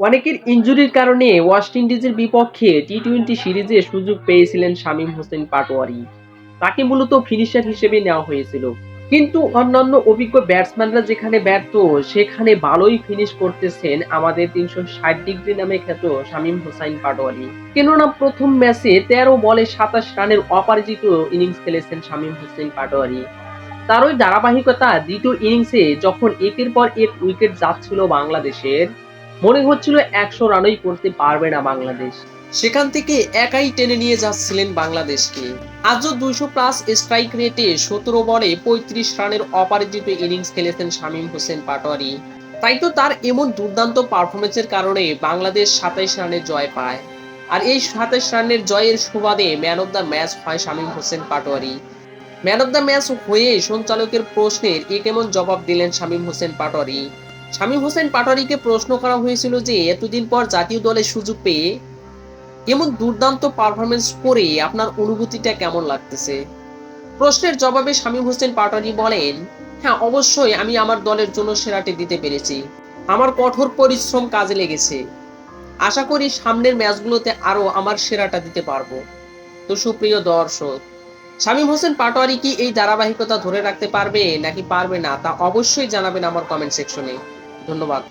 অনেকের ইনজুরির কারণে ওয়েস্ট ইন্ডিজের বিপক্ষে টি-টোয়েন্টি সিরিজে সুযোগ পেয়েছিলেন শামীম হোসেন পাটোয়ারি। তাকে মূলত ফিনিশার হিসেবে নেওয়া হয়েছিল। কিন্তু অন্যান্য অভিজ্ঞ ব্যাটসম্যানরা যেখানে ব্যর্থ, সেখানে ভালোই ফিনিশ করতেছেন আমাদের ৩৬০ ডিগ্রি নামে খ্যাত শামীম হোসাইন পাটোয়ারি। কেননা প্রথম ম্যাচে ১৩ বলে ২৭ রানের অপরাজিত ইনিংস খেলেছেন শামীম হোসেন পাটোয়ারি। তার ওই ধারাবাহিকতা দ্বিতীয় ইনিংসে যখন একের পর এক উইকেট যাচ্ছিল বাংলাদেশের, মনে হচ্ছিল ১০০ রানই করতে পারবে না বাংলাদেশ। সেখান থেকে একাই টেনে নিয়ে যাচ্ছিলেন বাংলাদেশকে। আজও ২০০ প্লাস স্ট্রাইক রেটে ১৭ বলে ৩৫ রানের অপরাজিত ইনিংস খেলেছেন শামীম হোসেন পাটোয়ারি। তাই তো তার এমন দুর্দান্ত পারফরমেন্সের কারণে বাংলাদেশ ২৭ রানে জয় পায়। আর এই ২৭ রানের জয়ের সুবাদে ম্যান অব দ্য ম্যাচ হয় Shamim Hossain Patwari. Man of the match হয়ে সঞ্চালকের প্রশ্নের এ কেমন জবাব দিলেন শামীম হোসেন পাটোয়ারি। শামীম হোসেন পাটোয়ারিকে প্রশ্ন করা হয়েছিল যে এতদিন পর জাতীয় দলে সুযোগ পেয়ে এমন দুর্দান্ত পারফরমেন্স করে আপনার অনুভূতিটা কেমন লাগতেছে। প্রশ্নের জবাবে শামীম হোসেন পাটোয়ারি বলেন, হ্যাঁ অবশ্যই আমি আমার দলের জন্য সেরাটি দিতে পেরেছি। আমার কঠোর পরিশ্রম কাজে লেগেছে। আশা করি সামনের ম্যাচগুলোতে আরো আমার সেরাটা দিতে পারবো। তো সুপ্রিয় দর্শক, শামীম হোসেন পাটোয়ারি কি এই ধারাবাহিকতা ধরে রাখতে পারবে নাকি পারবে না তা অবশ্যই জানাবেন আমার কমেন্ট সেকশনে। ধন্যবাদ।